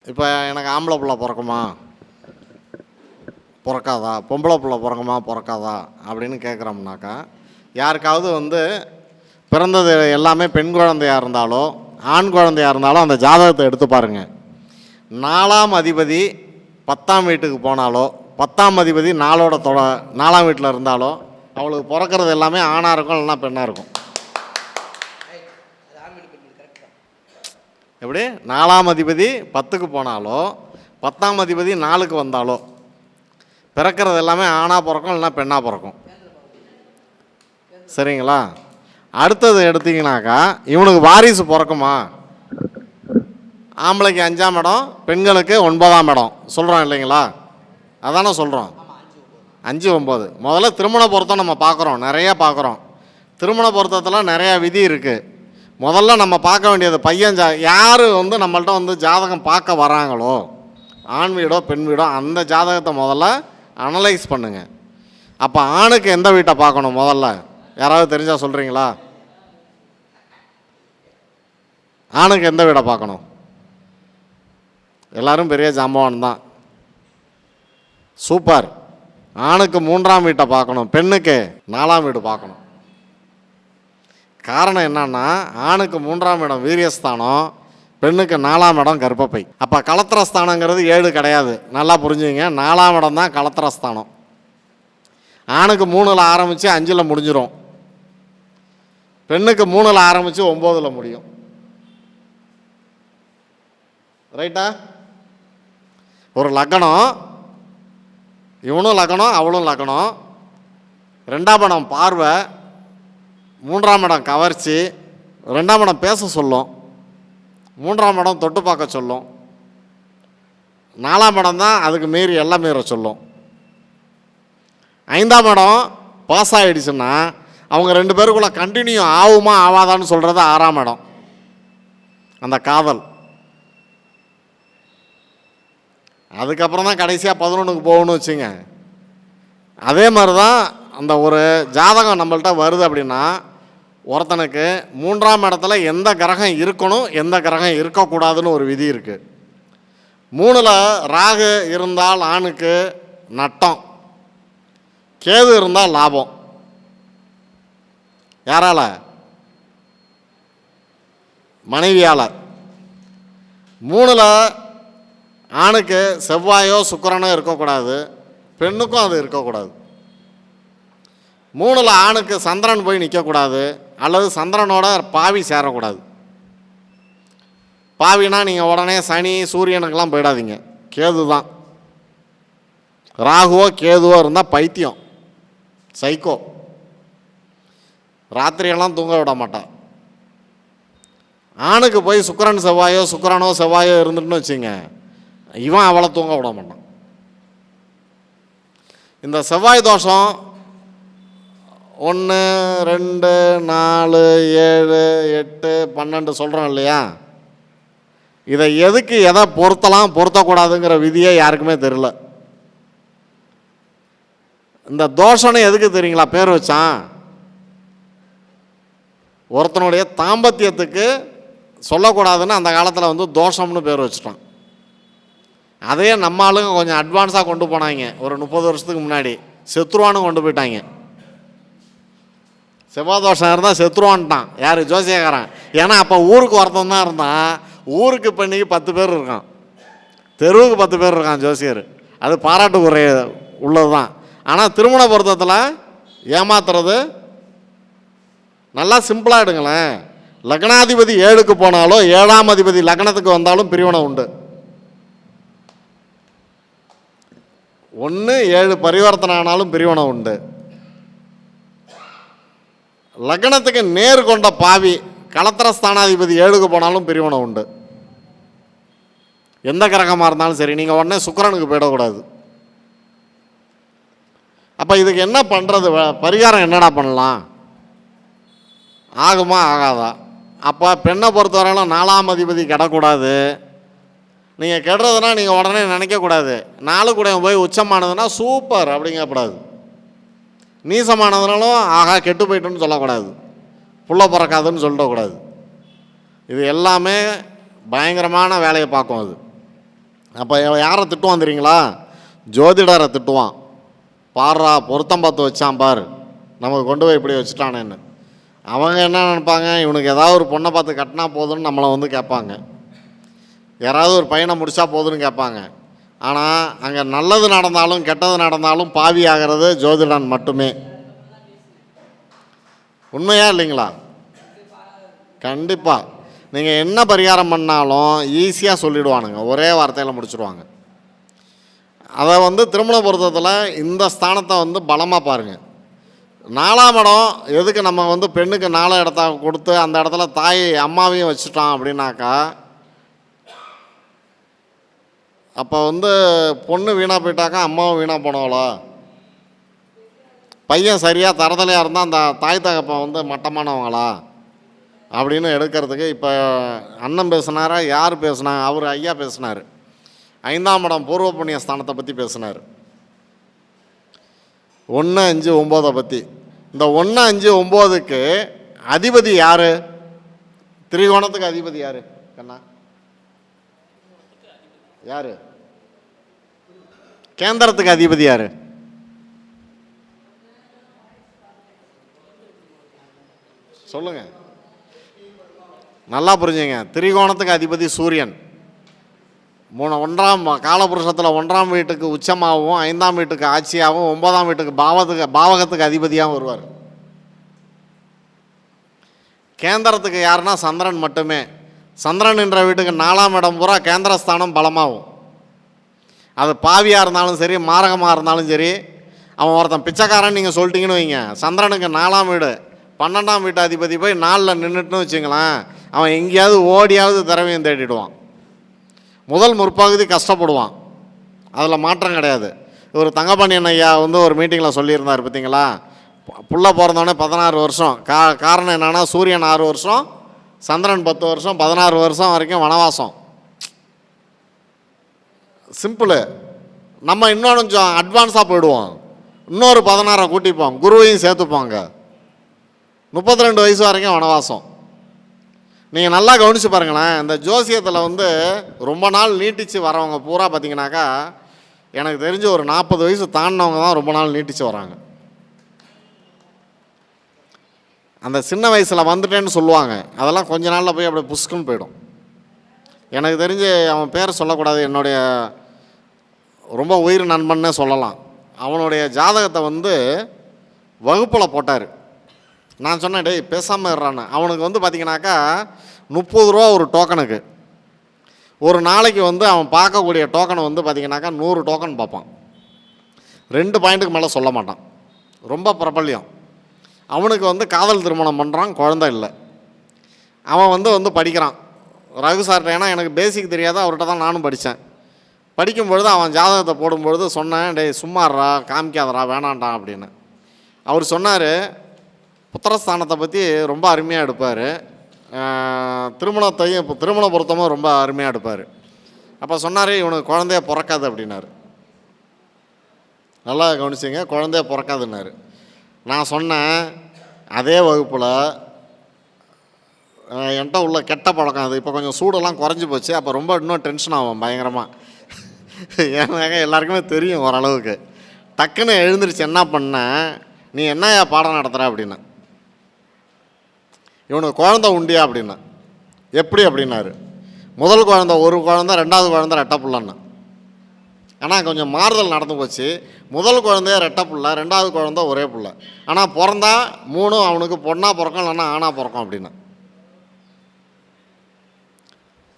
இப்போ எனக்கு ஆம்பளை பிள்ளை பிறக்குமா பிறக்காதா, பொம்பளை பிள்ளை பிறக்குமா பிறக்காதா அப்படின்னு கேட்குறோம்னாக்கா, யாருக்காவது பிறந்தது எல்லாமே பெண் குழந்தையாக இருந்தாலோ ஆண் குழந்தையாக இருந்தாலும் அந்த ஜாதகத்தை எடுத்து பாருங்கள். 4ஆம் அதிபதி 10ஆம் வீட்டுக்கு போனாலோ 10ஆம் அதிபதி 4ஆம் வீட்டில் இருந்தாலோ அவளுக்கு பிறக்கிறது எல்லாமே ஆணாக இருக்கும், இல்லைன்னா பெண்ணாக இருக்கும். எப்படி 4ஆம் அதிபதி 10க்கு போனாலோ 10ஆம் அதிபதி 4க்கு வந்தாலோ பிறக்கிறது எல்லாமே ஆணாக பிறக்கும், இல்லைன்னா பெண்ணாக பிறக்கும். சரிங்களா? அடுத்தது எடுத்திங்கனாக்கா, இவனுக்கு வாரிசு பிறக்குமா? ஆம்பளைக்கு 5ஆம் இடம், பெண்களுக்கு 9ஆம் இடம் சொல்கிறோம் இல்லைங்களா? அதானே சொல்கிறோம். 5, 9. முதல்ல திருமண பொருத்தம் நம்ம பார்க்குறோம், நிறையா பார்க்குறோம். திருமண பொருத்தத்தில் நிறையா விதி இருக்குது. முதல்ல நம்ம பார்க்க வேண்டியது பையன் யார் நம்மள்ட்ட ஜாதகம் பார்க்க வராங்களோ, ஆண் வீடோ பெண் வீடோ, அந்த ஜாதகத்தை முதல்ல அனலைஸ் பண்ணுங்கள். அப்போ ஆணுக்கு எந்த வீட்டை பார்க்கணும் முதல்ல? யாராவது தெரிஞ்சால் சொல்கிறீங்களா? ஆணுக்கு எந்த வீடை பார்க்கணும்? எல்லோரும் பெரிய ஜாம்பவான் தான். சூப்பர். ஆணுக்கு 3ஆம் வீட்டை பார்க்கணும், பெண்ணுக்கு 4ஆம் வீடு பார்க்கணும். காரணம் என்னன்னா, ஆணுக்கு 3ஆம் இடம் வீரியஸ்தானம், பெண்ணுக்கு 4ஆம் இடம் கர்ப்பப்பை. அப்போ கலத்திரஸ்தானங்கிறது 7 கிடையாது, நல்லா புரிஞ்சுங்க. 4ஆம் இடம் தான் கலத்திரஸ்தானம். ஆணுக்கு 3ல் ஆரம்பித்து 5ல் முடிஞ்சிடும், பெண்ணுக்கு 3ல் ஆரம்பித்து 9ல் முடியும். ரைட்டா? ஒரு லக்னம், இவனும் லக்னம் அவளும் லக்னம், 2ஆம் இடம் பார்வை, 3ஆம் இடம் கவர்ச்சி, 2ஆம் இடம் பேச சொல்லும், 3ஆம் இடம் தொட்டு பார்க்க சொல்லும், 4ஆம் இடம் தான் அதுக்கு மீறி எல்லாம் மீற சொல்லும். 5ஆம் இடம் பாஸ் ஆகிடுச்சுன்னா அவங்க 2 பேருக்குள்ளே கண்டினியூ ஆகுமா ஆவாதான்னு சொல்கிறது 6ஆம் இடம், அந்த காதல். அதுக்கப்புறம் தான் கடைசியாக 11க்கு போகணும்னு வச்சுங்க. அதே மாதிரி தான் அந்த ஒரு ஜாதகம் நம்மள்ட்ட வருது அப்படின்னா, ஒருத்தனுக்கு 3ஆம் இடத்துல எந்த கிரகம் இருக்கணும், எந்த கிரகம் இருக்கக்கூடாதுன்னு ஒரு விதி இருக்குது. 3ல் ராகு இருந்தால் ஆணுக்கு நட்டம், கேது இருந்தால் லாபம். யாரால? மனைவியால். 3ல் ஆணுக்கு செவ்வாயோ சுக்கிரனோ இருக்கக்கூடாது, பெண்ணுக்கும் அது இருக்கக்கூடாது. 3ல் ஆணுக்கு சந்திரன் போய் நிற்கக்கூடாது, அல்லது சந்திரனோட பாவி சேரக்கூடாது. பாவினா நீங்கள் உடனே சனி சூரியனுக்கெல்லாம் போயிடாதீங்க, கேது தான். ராகுவோ கேதுவோ இருந்தால் பைத்தியம், சைக்கோ, ராத்திரியெல்லாம் தூங்க விட மாட்டான். ஆணுக்கு போய் சுக்கிரன் செவ்வாயோ சுக்கிரனோ செவ்வாயோ இருந்துட்டுன்னு வச்சுங்க, இவன் அவளை தூங்க விட மாட்டான். இந்த செவ்வாய் தோஷம் 1, 2, 4, 7, 8, 12 சொல்கிறோம் இல்லையா? இதை எதுக்கு எதை பொருத்தலாம் பொருத்தக்கூடாதுங்கிற விதியே யாருக்குமே தெரியல. இந்த தோஷம்னு எதுக்கு தெரியுங்களா பேர் வச்சான்? ஒருத்தனுடைய தாம்பத்தியத்துக்கு சொல்லக்கூடாதுன்னு அந்த காலத்தில் தோஷம்னு பேர் வச்சுட்டான். அதையே நம்ம ஆளுங்க கொஞ்சம் அட்வான்ஸாக கொண்டு போனாங்க. ஒரு 30 வருஷத்துக்கு முன்னாடி செத்துருவான்னு கொண்டு போயிட்டாங்க. செவ்வாய் தோஷம் இருந்தால் செத்துருவான்ட்டான் யார்? ஜோசியக்காரன். ஏன்னா அப்போ ஊருக்கு ஒருத்தன் தான் இருந்தான், ஊருக்கு இப்போ இன்றைக்கி 10 பேர் இருக்கான், தெருவுக்கு 10 பேர் இருக்கான் ஜோசியர். அது பாராட்டுக்குறைய உள்ளது தான். ஆனால் திருமண பொருத்தத்தில் ஏமாத்துறது நல்லா சிம்பிளாக எடுங்களேன். லக்னாதிபதி 7க்கு போனாலும் 7ஆம் அதிபதி லக்னத்துக்கு வந்தாலும் பிரிவினை உண்டு. 1, 7 பரிவர்த்தனை ஆனாலும் பிரிவினை உண்டு. லக்னத்துக்கு நேர் கொண்ட பாவி கலத்திரஸ்தானாதிபதி 7க்கு போனாலும் பிரிவினை உண்டு. எந்த கிரகமாக இருந்தாலும் சரி, நீங்கள் உடனே சுக்கிரனுக்கு போயிடக்கூடாது. அப்போ இதுக்கு என்ன பண்ணுறது? பரிகாரம் என்னடா பண்ணலாம்? ஆகுமா ஆகாதா? அப்போ பெண்ணை பொறுத்தவரையிலும் 4ஆம் அதிபதி கெடக்கூடாது. நீங்கள் கெடுறதுனா நீங்கள் உடனே நினைக்கக்கூடாது 4 கூட போய் உச்சமானதுன்னா சூப்பர் அப்படிங்கக்கூடாது. நீசமானதுனாலும் ஆகா கெட்டு போயிட்டுன்னு சொல்லக்கூடாது, புள்ள பிறக்காதுன்னு சொல்லக்கூடாது. இது எல்லாமே பயங்கரமான வேலையை பார்க்கும். அது அப்போ யாரை திட்டுவான் தெரியுங்களா? ஜோதிடரை திட்டுவான். பாடுறா பொருத்தம் பார்த்து வச்சான் பார், நமக்கு கொண்டு போய் இப்படி வச்சுட்டானேன்னு. அவங்க என்ன நினைப்பாங்க, இவனுக்கு ஏதாவது ஒரு பொண்ணை பார்த்து கட்டினா போதுன்னு நம்மளை வந்து கேட்பாங்க. யாராவது ஒரு பையனை முடித்தா போதுன்னு கேட்பாங்க. ஆனால் அங்கே நல்லது நடந்தாலும் கெட்டது நடந்தாலும் பாவி ஆகிறது ஜோதிடன் மட்டுமே. உண்மையா இல்லைங்களா? கண்டிப்பாக. நீங்கள் என்ன பரிகாரம் பண்ணாலும் ஈஸியாக சொல்லிவிடுவானுங்க, ஒரே வார்த்தையில் முடிச்சுடுவாங்க. அதை வந்து திருமண பொருத்தத்தில் இந்த ஸ்தானத்தை வந்து பலமாக பாருங்கள். 4ஆம் இடம் எதுக்கு நம்ம வந்து பெண்ணுக்கு 4 இடத்த கொடுத்து அந்த இடத்துல தாய் அம்மாவையும் வச்சுட்டோம் அப்படின்னாக்கா, அப்போ வந்து பொண்ணு வீணாக போயிட்டாக்கா அம்மாவும் வீணாக போனவளா? பையன் சரியாக தரதலையாக இருந்தால் அந்த தாய் தகப்பன் வந்து மட்டமானவங்களா அப்படின்னு எடுக்கிறதுக்கு இப்போ அண்ணன் பேசுனாரா, யார் பேசுனா? அவர் ஐயா பேசினார். 5ஆம் இடம் பூர்வ புண்ணிய ஸ்தானத்தை பற்றி பேசினார். 1, 5, 9 பற்றி. இந்த 1, 5, 9க்கு அதிபதி யார்? திரிகோணத்துக்கு அதிபதி யார் கண்ணா? யார்? கேந்திரத்துக்கு அதிபதி யார்? சொல்லுங்க, நல்லா புரிஞ்சுங்க. திரிகோணத்துக்கு அதிபதி சூரியன். 1ஆம் காலபுருஷத்தில் 1ஆம் வீட்டுக்கு உச்சமாகவும் 5ஆம் வீட்டுக்கு ஆட்சியாகவும் 9ஆம் வீட்டுக்கு பாவகத்துக்கு அதிபதியாகவும் வருவார். கேந்திரத்துக்கு யாருன்னா சந்திரன் மட்டுமே. சந்திரன் என்ற வீட்டுக்கு 4ஆம் இடம் பூரா கேந்திரஸ்தானம் பலமாகும். அது பாவியாக இருந்தாலும் சரி, மாரகமாக இருந்தாலும் சரி. அவன் ஒருத்தன் பிச்சைக்காரன் நீங்கள் சொல்லிட்டீங்கன்னு வைங்க, சந்திரனுக்கு 4ஆம் வீடு 12ஆம் வீட்டு அதிபதி போய் 4ல் நின்றுட்டுன்னு வச்சுங்களேன், அவன் எங்கேயாவது ஓடியாவது திரவியம் தேடிடுவான். முதல் முற்பகுதி கஷ்டப்படுவான், அதில் மாற்றம் கிடையாது. இவர் தங்கப்பாண்டியன் ஐயா வந்து ஒரு மீட்டிங்கில் சொல்லியிருந்தார் பார்த்தீங்களா, புள்ள பிறந்தோடனே 16 வருஷம். காரணம் என்னென்னா, சூரியன் 6 வருஷம், சந்திரன் 10 வருஷம், 16 வருஷம் வரைக்கும் வனவாசம். சிம்பிளு. நம்ம இன்னும் கொஞ்சம் அட்வான்ஸாக போயிடுவோம், இன்னொரு 16 கூட்டிப்போம், குருவையும் சேர்த்துப்போங்க. 32 வயசு வரைக்கும் வனவாசம். நீங்கள் நல்லா கவனித்து பாருங்களேன். இந்த ஜோசியத்தில் வந்து ரொம்ப நாள் நீட்டிச்சு வரவங்க பூரா பார்த்தீங்கன்னாக்கா, எனக்கு தெரிஞ்சு ஒரு 40 வயசு தாண்டினவங்க தான் ரொம்ப நாள் நீட்டிச்சு வராங்க. அந்த சின்ன வயசில் வந்துட்டேன்னு சொல்லுவாங்க, அதெல்லாம் கொஞ்ச நாளில் போய் அப்படியே புஷ்குன்னு போயிடும். எனக்கு தெரிஞ்சு அவன் பேர் சொல்லக்கூடாது, என்னுடைய ரொம்ப உயிர் நண்பன்னே சொல்லலாம். அவனுடைய ஜாதகத்தை வந்து வகுப்பில் போட்டார். நான் சொன்னேன், டேய் பேசாமல் இருறான்னு. அவனுக்கு வந்து பார்த்திங்கனாக்கா 30 ரூபா ஒரு டோக்கனுக்கு. ஒரு நாளைக்கு வந்து அவன் பார்க்கக்கூடிய டோக்கனை வந்து பார்த்திங்கனாக்கா 100 டோக்கன் பார்ப்பான். 2 பாயிண்ட்டுக்கு மேலே சொல்ல மாட்டான், ரொம்ப பிரபல்யம். அவனுக்கு வந்து காதல் திருமணம் பண்ணுறான், குழந்தை இல்லை. அவன் வந்து படிக்கிறான் ரகு சார்கிட்ட. ஏன்னா எனக்கு பேசிக் தெரியாத அவர்கிட்ட தான் நானும் படித்தேன். படிக்கும்பொழுது அவன் ஜாதகத்தை போடும்பொழுது சொன்னேன், டேய் சும்மாறா, காமிக்காதரா, வேணான்டான் அப்படின்னு. அவர் சொன்னார், புத்திரஸ்தானத்தை பற்றி ரொம்ப அருமையாக எடுப்பார், திருமணத்தையும் இப்போ திருமண பொருத்தமும் ரொம்ப அருமையாக எடுப்பார். அப்போ சொன்னார், இவனுக்கு குழந்தைய பிறக்காது அப்படின்னாரு. நல்லா கவனிச்சிங்க, குழந்தைய பிறக்காதுன்னாரு. நான் சொன்னேன், அதே வகுப்பில் என்கிட்ட உள்ள கெட்ட பழக்கம் அது. இப்போ கொஞ்சம் சூடெல்லாம் குறைஞ்சி போச்சு, அப்போ ரொம்ப இன்னும் டென்ஷன் ஆகும் பயங்கரமாக. ஏன்னாங்க எல்லாருக்குமே தெரியும் ஓரளவுக்கு. டக்குன்னு எழுந்திரிச்சு என்ன பண்ணேன், நீ என்னையா பாடம் நடத்துகிற அப்படின்னு. இவனுக்கு குழந்தை உண்டியா அப்படின்னா. எப்படி அப்படின்னாரு. முதல் குழந்தை ஒரு குழந்தை, 2வது குழந்தை ரெட்டை புள்ளன்னு. ஆனால் கொஞ்சம் மாறுதல் நடந்து போச்சு. முதல் குழந்தைய ரெட்டை புள்ள, 2வது குழந்தை ஒரே புள்ள. ஆனால் பிறந்தா 3 அவனுக்கு பொண்ணாக பிறக்கும், இல்லைன்னா ஆணாக பிறக்கும் அப்படின்னு.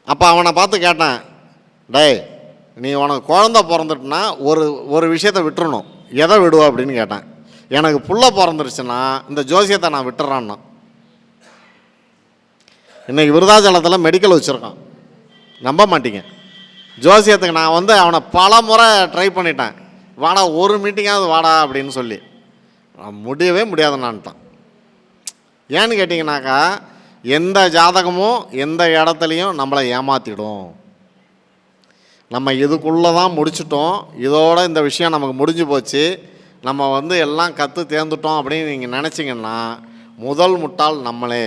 அப்போ அவனை பார்த்து கேட்டேன், டேய் நீ உனக்கு குழந்தை பிறந்துட்டுனா ஒரு விஷயத்தை விட்டுறணும், எதை விடுவா அப்படின்னு கேட்டேன். எனக்கு புள்ள பிறந்துருச்சுன்னா இந்த ஜோசியத்தை நான் விட்டுறான்னா. இன்றைக்கி விருதாச்சலத்தில் மெடிக்கல் வச்சுருக்கான், நம்ப மாட்டீங்க. ஜோசியத்துக்கு நான் வந்து அவனை பல முறை ட்ரை பண்ணிட்டேன், வாடா ஒரு மீட்டிங்காவது வாடா அப்படின்னு சொல்லி. முடியவே முடியாதுன்னான்ட்டான். ஏன்னு கேட்டிங்கனாக்கா, எந்த ஜாதகமும் எந்த இடத்துலையும் நம்மளை ஏமாற்றிடும். நம்ம இதுக்குள்ளே தான் முடிச்சிட்டோம், இதோட இந்த விஷயம் நமக்கு முடிஞ்சு போச்சு, நம்ம வந்து எல்லாம் கற்று தேர்ந்துட்டோம் அப்படின்னு நீங்கள் நினச்சிங்கன்னா முதல் முட்டாள் நம்மளே.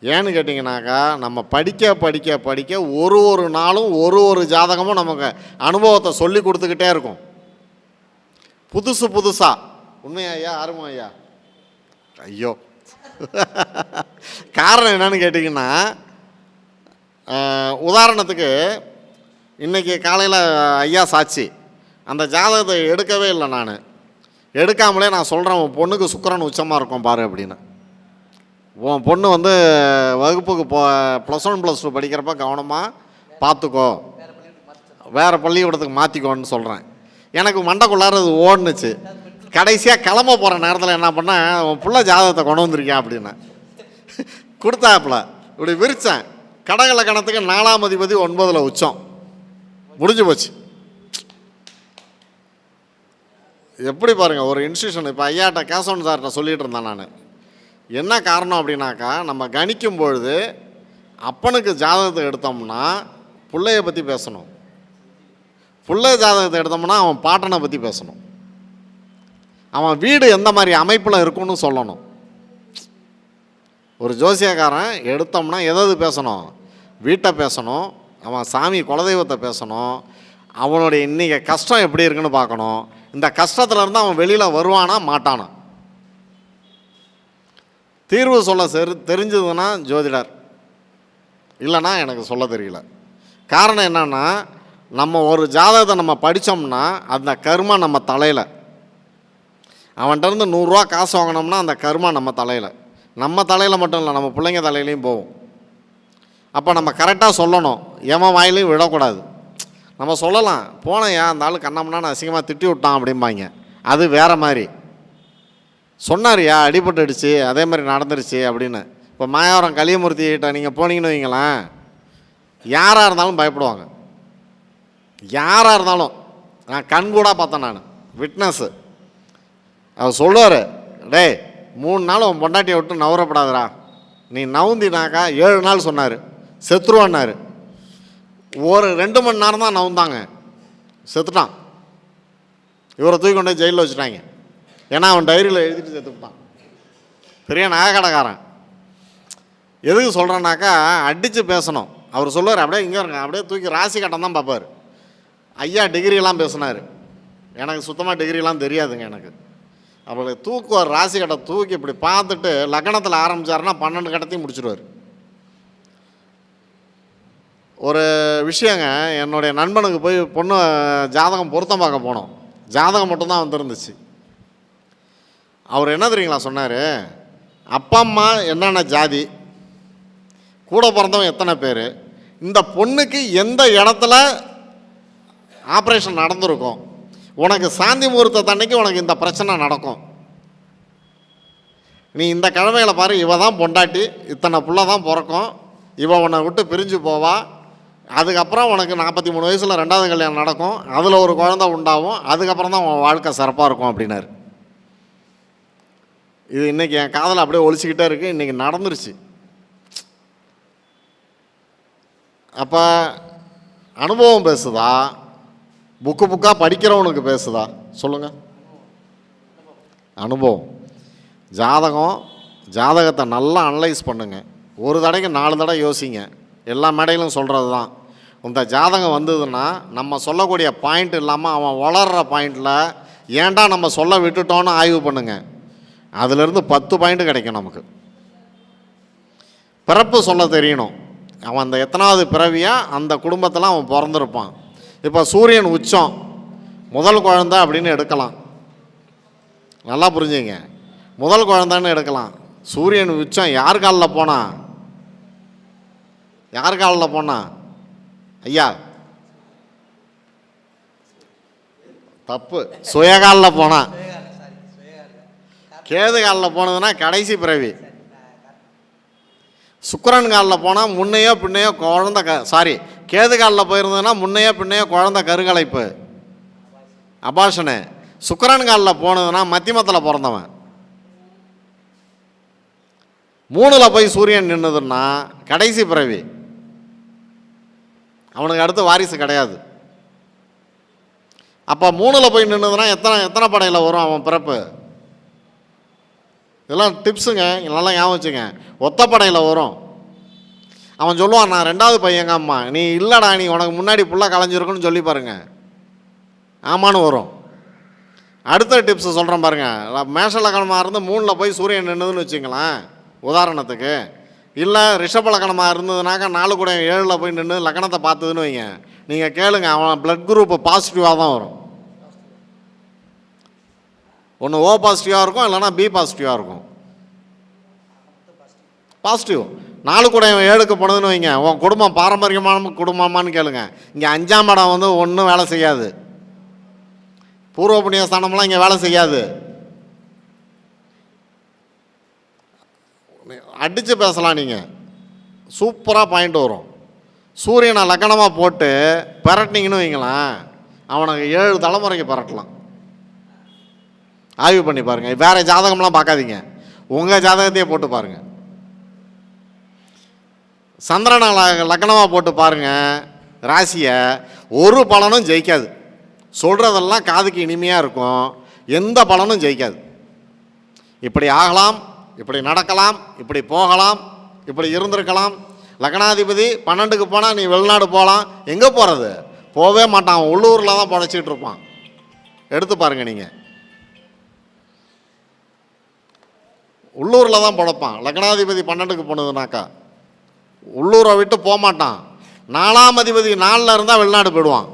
ஏன்னு கேட்டிங்கனாக்கா நம்ம படிக்க படிக்க படிக்க ஒரு ஒரு நாளும் ஒரு ஒரு ஜாதகமும் நமக்கு அனுபவத்தை சொல்லி கொடுத்துக்கிட்டே இருக்கும், புதுசு புதுசாக. உண்மையா ஐயா? ஆர்வம் ஐயா? ஐயோ காரணம் என்னன்னு கேட்டிங்கன்னா, உதாரணத்துக்கு இன்றைக்கி காலையில் ஐயா சாட்சி, அந்த ஜாதகத்தை எடுக்கவே இல்லை. நான் எடுக்காமலே நான் சொல்கிறேன், உன் பொண்ணுக்கு சுக்கிரன் உச்சமாக இருக்கும் பாரு அப்படின்னு. உன் பொண்ணு வந்து வகுப்புக்கு +1 +2 படிக்கிறப்ப கவனமாக பார்த்துக்கோ, வேறு பள்ளிக்கூடத்துக்கு மாற்றிக்கோன்னு சொல்கிறேன். எனக்கு மண்டைக்குள்ளார அது ஓடுனுச்சு. கடைசியாக கிளம்ப போகிற நேரத்தில் என்ன பண்ணேன், உன் பிள்ளை ஜாதகத்தை கொண்டு வந்திருக்கேன் அப்படின்னு கொடுத்தாப்புல. இப்படி விரித்தேன், கடகல கணத்துக்கு 4ஆம் அதிபதி 9ல் உச்சம், முடிஞ்சு போச்சு. எப்படி பாருங்கள் ஒரு இன்ஸ்டியூஷன். இப்போ ஐயாட்ட கேசவன் சார்கிட்ட சொல்லிகிட்டு இருந்தேன் நான், என்ன காரணம் அப்படின்னாக்கா, நம்ம கணிக்கும் பொழுது அப்பனுக்கு ஜாதகத்தை எடுத்தோம்னா பிள்ளைய பற்றி பேசணும், பிள்ளை ஜாதகத்தை எடுத்தோம்னா அவன் பாட்டனை பற்றி பேசணும், அவன் வீடு எந்த மாதிரி அமைப்பில் இருக்குன்னு சொல்லணும். ஒரு ஜோசியக்காரன் எடுத்தோம்னா எதாவது பேசணும், வீட்டை பேசணும், அவன் சாமி குலதெய்வத்தை பேசணும், அவனுடைய இன்றைக்கி கஷ்டம் எப்படி இருக்குன்னு பார்க்கணும், இந்த கஷ்டத்துலேருந்து அவன் வெளியில் வருவானா மாட்டானா. தீர்வு சொல்ல தெரிஞ்சதுன்னா ஜோதிடர், இல்லைன்னா எனக்கு சொல்ல தெரியல. காரணம் என்னன்னா, நம்ம ஒரு ஜாதகத்தை நம்ம படித்தோம்னா அந்த கர்மா நம்ம தலையில், அவன்கிட்டருந்து 100 ரூபா காசு வாங்கினோம்னா அந்த கர்மா நம்ம தலையில் மட்டும் இல்லை, நம்ம பிள்ளைங்க தலையிலையும் போகும். அப்போ நம்ம கரெக்டாக சொல்லணும், எவன் வாயிலையும் விடக்கூடாது. நம்ம சொல்லலாம், போனையா அந்த ஆள் கண்ணம்னா அசிங்கமாக திட்டி விட்டான் அப்படிம்பாங்க, அது வேறு மாதிரி. சொன்னார்யா அடிபட்டுடுச்சு, அதே மாதிரி நடந்துருச்சு அப்படின்னு. இப்போ மாயாவரம் கலியமூர்த்திகிட்ட நீங்கள் போனீங்கன்னு வைங்களேன், யாராக இருந்தாலும் பயப்படுவாங்க, யாராக இருந்தாலும். நான் கண்கூடாக பார்த்தேன், நான் விட்னஸ்ஸு. அவர் சொல்லுவார், டேய் 3 நாள் உன் பொண்டாட்டியை விட்டு நவரப்படாதரா, நீ நவுந்தினாக்கா 7 நாள் சொன்னார், செத்துருவான்னாரு. ஒரு 2 மணி நேரம் தான் நவுந்தாங்க, செத்துட்டான். இவரை தூக்கி கொண்டு போய் ஜெயிலில் வச்சுட்டாங்க. ஏன்னா அவன் டைரியில் எழுதிட்டு செத்துட்டான். பெரிய நகைக்கடைக்காரன். எதுக்கு சொல்கிறேன்னாக்கா, அடித்து பேசணும். அவர் சொல்லுவார், அப்படியே இங்கே இருங்க, அப்படியே தூக்கி ராசி கட்டம் தான் பார்ப்பார். ஐயா டிகிரியெல்லாம் பேசினார், எனக்கு சுத்தமாக டிகிரிலாம் தெரியாதுங்க எனக்கு. அவளை தூக்குவார், ராசி கட்டை தூக்கி இப்படி பார்த்துட்டு லக்னத்தில் ஆரம்பித்தாருன்னா 12 கட்டத்தையும் முடிச்சிடுவார். ஒரு விஷயங்க, என்னுடைய நண்பனுக்கு போய் பொண்ணு ஜாதகம் பொருத்தம் பார்க்க போனோம். ஜாதகம் மட்டும்தான் வந்துருந்துச்சு. அவர் என்ன தெரியுங்களா சொன்னார், அப்பா அம்மா என்னென்ன ஜாதி, கூட பிறந்தவன் எத்தனை பேர், இந்த பொண்ணுக்கு எந்த இடத்துல ஆப்ரேஷன் நடந்திருக்கும், உனக்கு சாந்தி முகூர்த்தத்தன்னைக்கு உனக்கு இந்த பிரச்சனை நடக்கும், நீ இந்த கிழமையில் பாரு, இவ தான் பொண்டாட்டி, இத்தனை புள்ள தான் பிறக்கும், இவ உன்னை விட்டு பிரிஞ்சு போவா, அதுக்கப்புறம் உனக்கு 43 வயசில் 2வது கல்யாணம் நடக்கும், அதில் ஒரு குழந்தை உண்டாகும், அதுக்கப்புறம் தான் உன் வாழ்க்கை சிறப்பாக இருக்கும் அப்படின்னாரு. இது இன்றைக்கி என் காதில் அப்படியே ஒழிச்சிக்கிட்டே இருக்குது, இன்றைக்கி நடந்துருச்சு. அப்போ அனுபவம் பேசுதா, புக்காக படிக்கிறவனுக்கு பேசுதா சொல்லுங்கள்? அனுபவம். ஜாதகத்தை நல்லா அனலைஸ் பண்ணுங்க, ஒரு தடவைக்கு 4 தடவை யோசிங்க. எல்லா மேடையிலும் சொல்கிறது தான், இந்த ஜாதகம் வந்ததுன்னா நம்ம சொல்லக்கூடிய பாயிண்ட் இல்லாமல் அவன் வளர்கிற பாயிண்டில் ஏன்டா நம்ம சொல்ல விட்டுட்டோன்னு ஆய்வு பண்ணுங்க. அதிலிருந்து 10 பாயிண்ட் கிடைக்கும் நமக்கு. பிறப்பு சொல்ல தெரியணும், அவன் அந்த எத்தனாவது பிறவியாக அந்த குடும்பத்தில் அவன் பிறந்திருப்பான். இப்போ சூரியன் உச்சம், முதல் குழந்தை அப்படின்னு எடுக்கலாம். நல்லா புரிஞ்சுங்க, முதல் குழந்தைன்னு எடுக்கலாம். சூரியன் உச்சம் யார் காலில் போனா, யார் காலில் போனா ஐயா? தப்பு, சுயகாலில் போனா. கேது காலில் போனதுன்னா கடைசி பிறவி. சுக்கிரன் காலில் போனால் முன்னையோ பின்னையோ குழந்தை கேது காலில் போயிருந்ததுன்னா முன்னையோ பின்னையோ குழந்தை கருகலைப்பு, அபார்ஷனு. சுக்கிரன் காலில் போனதுன்னா மத்தியமத்தில் பிறந்தவன். 3ல் போய் சூரியன் நின்றுதுன்னா கடைசி பிறவி, அவனுக்கு அடுத்து வாரிசு கிடையாது. அப்போ 3ல் போய் நின்றுதுன்னா எத்தனை படையில் வரும் அவன் பிறப்பு? இதெல்லாம் டிப்ஸுங்க, நல்லா ஞாபகம் வச்சுங்க. ஒத்தப்படையில் வரும். அவன் சொல்லுவான், நான் 2வது பையங்க அம்மா. நீ இல்லைடா, நீ உனக்கு முன்னாடி புள்ள கலைஞ்சிருக்குன்னு சொல்லி பாருங்க, ஆமான்னு வரும். அடுத்த டிப்ஸ் சொல்கிறேன் பாருங்க. மேஷ லக்னமாக இருந்து 3ல் போய் சூரியன் நின்றுதுன்னு வச்சுங்களேன் உதாரணத்துக்கு. இல்லை ரிஷப லக்னமாக இருந்ததுனாக்கா 4 கூட 7ல் போய் நின்று லக்னத்தை பார்த்ததுன்னு வைங்க, நீங்கள் கேளுங்க, அவன் பிளட் குரூப் பாசிட்டிவாக தான் வரும். ஒன்று ஓ பாசிட்டிவாக இருக்கும், இல்லைனா பி பாசிட்டிவாக இருக்கும். பாசிட்டிவ் 4 கூட 7க்கு போனதுன்னு வைங்க, உன் குடும்பம் பாரம்பரியமான குடும்பமானு கேளுங்க. இங்கே 5ஆம் இடம் வந்து ஒன்றும் வேலை செய்யாது, பூர்வ புண்ணிய ஸ்தானம்லாம் இங்கே வேலை செய்யாது. அடித்து பேசலாம், நீங்கள் சூப்பராக பாயிண்ட் வரும். சூரியனை லக்கணமாக போட்டு பரட்டினீங்கன்னு வைங்களேன், அவனுக்கு 7 தலைமுறைக்கு பரட்டலாம். ஆய்வு பண்ணி பாருங்கள். வேறு ஜாதகம்லாம் பார்க்காதீங்க, உங்கள் ஜாதகத்தையே போட்டு பாருங்கள். சந்திரனை லக்கணமாக போட்டு பாருங்கள் ராசியை, ஒரு பலனும் ஜெயிக்காது. சொல்கிறதெல்லாம் காதுக்கு இனிமையாக இருக்கும், எந்த பலனும் ஜெயிக்காது. இப்படி ஆகலாம், இப்படி நடக்கலாம், இப்படி போகலாம், இப்படி இருந்திருக்கலாம். லக்னாதிபதி 12க்கு போனால் நீ வெளிநாடு போகலாம். எங்கே போகிறது? போகவே மாட்டான், உள்ளூரில் தான் படைச்சிட்டு இருப்பான். எடுத்து பாருங்கள், நீங்கள் உள்ளூரில் தான் படைப்பான். லக்னாதிபதி 12க்கு போனதுனாக்கா உள்ளூரை விட்டு போக மாட்டான். 4ஆம் அதிபதி 4ல் இருந்தால் வெளிநாடு போயிடுவான்.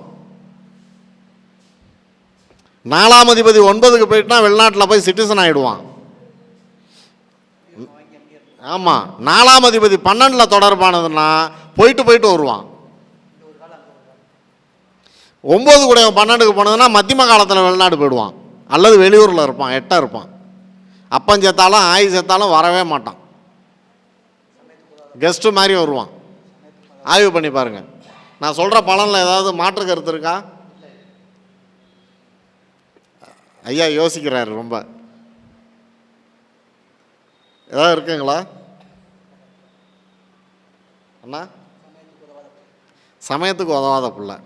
4ஆம் அதிபதி 9க்கு போயிட்டுனா வெளிநாட்டில் போய் சிட்டிசன் ஆகிடுவான். ஆமாம், 4ஆம் அதிபதி 12ல் தொடர்பானதுன்னா போயிட்டு வருவான். 9 கூட 12க்கு போனதுன்னா மத்தியம காலத்தில் வெளிநாடு போயிடுவான், அல்லது வெளியூரில் இருப்பான், 8 இருப்பான். அப்பன் சேர்த்தாலும் ஆய் சேர்த்தாலும் வரவே மாட்டான், கெஸ்ட்டு மாதிரி வருவான். ஆய்வு பண்ணி பாருங்கள். நான் சொல்கிற பலனில் ஏதாவது மாற்று கருத்து இருக்கா? ஐயா யோசிக்கிறாரு ரொம்ப. ஏதாவது இருக்குங்களா அண்ணா? சமயத்துக்கு உதவாத பிள்ளை,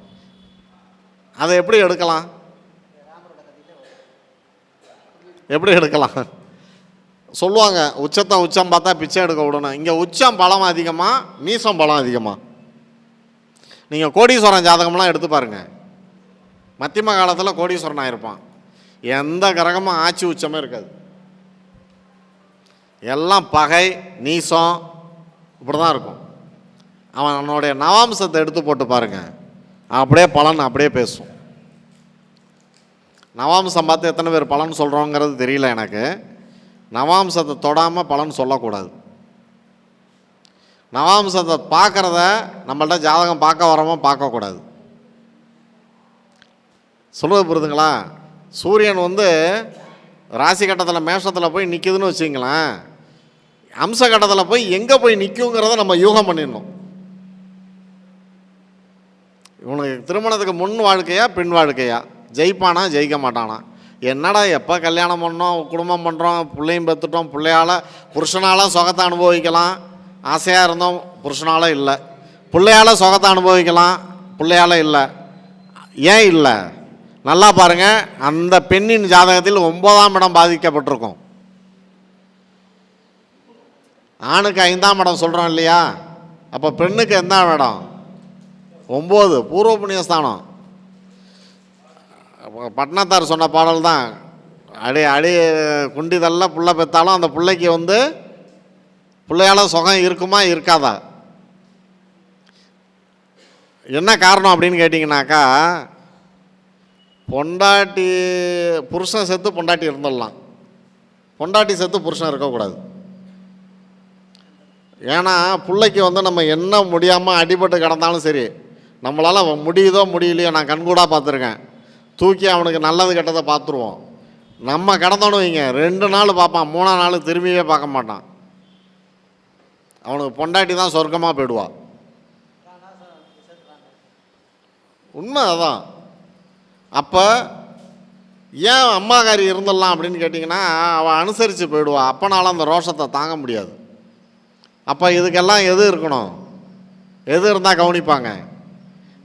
அதை எப்படி எடுக்கலாம்? எப்படி எடுக்கலாம் சொல்லுவாங்க, உச்சம் பார்த்தா பிச்சை எடுக்க விடணும். இங்கே உச்சம் பலம் அதிகமாக, நீசம் பலம் அதிகமாக. நீங்கள் கோடீஸ்வரன் ஜாதகம்லாம் எடுத்து பாருங்கள், மத்தியம காலத்தில் கோடீஸ்வரன் ஆகிருப்பான். எந்த கிரகமும் ஆட்சி உச்சமே இருக்காது, எல்லாம் பகை நீசம் இப்படி தான் இருக்கும். அவனுடைய நவாம்சத்தை எடுத்து போட்டு பாருங்கள், அப்படியே பலன் அப்படியே பேசும். நவாம்சம் பார்த்து எத்தனை பேர் பலன் சொல்கிறோங்கிறது தெரியல எனக்கு. நவாம்சத்தை தொடாமல் பலன் சொல்லக்கூடாது. நவாம்சத்தை பார்க்குறத நம்மள்ட்ட ஜாதகம் பார்க்க வரமோ பார்க்கக்கூடாது. சொல்லுவது புரியுதுங்களா? சூரியன் வந்து ராசி கட்டத்தில் மேஷத்தில் போய் நிற்குதுன்னு வச்சுங்களேன், அம்ச கட்டத்தில் போய் எங்கே போய் நிற்குங்கிறத நம்ம யூகம் பண்ணிடணும். இவனுக்கு திருமணத்துக்கு முன் வாழ்க்கையா பின் வாழ்க்கையா, ஜெயிப்பானா ஜெயிக்க மாட்டானா, என்னடா எப்போ கல்யாணம் பண்ணோம், குடும்பம் பண்ணுறோம், பிள்ளையும் பெற்றுட்டோம், பிள்ளையால் புருஷனால் சுகத்தை அனுபவிக்கலாம், ஆசையாக இருந்தோம், புருஷனால் இல்லை, பிள்ளையால் சுகத்தை அனுபவிக்கலாம், பிள்ளையால் இல்லை. ஏன் இல்லை? நல்லா பாருங்கள், அந்த பெண்ணின் ஜாதகத்தில் 9ஆம் இடம் பாதிக்கப்பட்டிருக்கும். ஆணுக்கு 5ஆம் இடம் சொல்கிறோம் இல்லையா, அப்போ பெண்ணுக்கு எந்த இடம்? 9, பூர்வ புண்ணியஸ்தானம். பட்னத்தார் சொன்ன பாடல் தான், அடி குண்டிதல்ல புள்ள பெற்றாலும் அந்த பிள்ளைக்கு வந்து பிள்ளையால் சுகம் இருக்குமா இருக்காதா? என்ன காரணம் அப்படின்னு கேட்டிங்கனாக்கா, பொண்டாட்டி புருஷன் செத்து பொண்டாட்டி இருந்துடலாம், பொண்டாட்டி செத்து புருஷன் இருக்கக்கூடாது. ஏன்னா பிள்ளைக்கு வந்து நம்ம என்ன முடியாமல் அடிபட்டு கிடந்தாலும் சரி, நம்மளால் முடியுதோ முடியலையோ, நான் கண்கூடாக பார்த்துருக்கேன், தூக்கி அவனுக்கு நல்லது கெட்டதை பார்த்துருவோம். நம்ம கிடந்தோன்னு வைங்க, 2 நாள் பார்ப்பான், 3ஆம் நாள் திரும்பியே பார்க்க மாட்டான். அவனுக்கு பொண்டாட்டி தான் சொர்க்கமாக போயிடுவா. உண்மை அதான். அப்போ ஏன் அம்மாக்காரி இருந்துடலாம் அப்படின்னு கேட்டிங்கன்னா, அவள் அனுசரித்து போயிடுவா, அப்போனால அந்த ரோஷத்தை தாங்க முடியாது. அப்போ இதுக்கெல்லாம் எது இருக்கணும்? எது இருந்தால் கவனிப்பாங்க?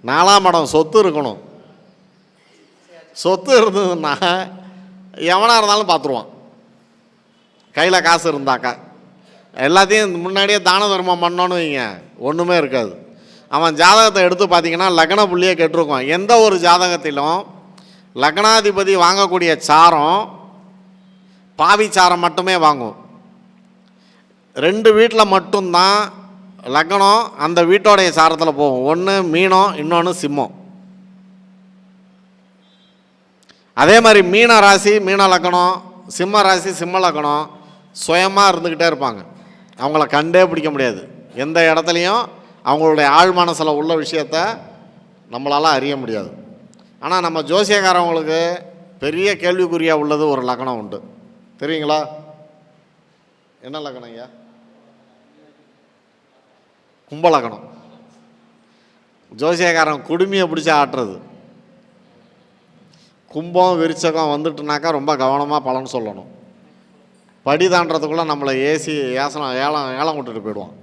4ஆம் இடம் சொத்து இருக்கணும். சொத்து இருந்ததுன்னா எவனாக இருந்தாலும் பார்த்துருவான், கையில் காசு இருந்தாக்கா. எல்லாத்தையும் முன்னாடியே தான தர்மம் பண்ணோன்னு வைங்க, ஒன்றுமே இருக்காது. அவன் ஜாதகத்தை எடுத்து பார்த்தீங்கன்னா லக்ன புள்ளியே கெட்டிருக்கும். எந்த ஒரு ஜாதகத்திலும் லக்னாதிபதி வாங்கக்கூடிய சாரம் பாவி சாரம் மட்டுமே வாங்கும். 2 வீட்டில் மட்டும்தான் லக்னம் அந்த வீட்டோடைய சாரத்தில் போகும். ஒன்று மீனம், இன்னொன்று சிம்மம். அதே மாதிரி மீன ராசி மீன லக்கணம், சிம்ம ராசி சிம்ம லக்கணம் சுயமாக இருந்துக்கிட்டே இருப்பாங்க. அவங்கள கண்டே பிடிக்க முடியாது. எந்த இடத்துலையும் அவங்களுடைய ஆழ் மனசில் உள்ள விஷயத்த நம்மளால் அறிய முடியாது. ஆனால் நம்ம ஜோசியக்காரவங்களுக்கு பெரிய கேள்விக்குறியாக உள்ளது ஒரு லக்கணம் உண்டு, தெரியுங்களா? என்ன லக்கணம் ஐயா? கும்பலக்கணம். ஜோசியக்காரன் குடுமையை பிடிச்சி ஆட்டுறது. கும்பம் விருச்சகம் வந்துட்டுனாக்கா ரொம்ப கவனமாக பலன் சொல்லணும். படி தாண்டறதுக்குள்ளே நம்மளை ஏசி ஏசனம் ஏலம் விட்டுட்டு போயிடுவான்.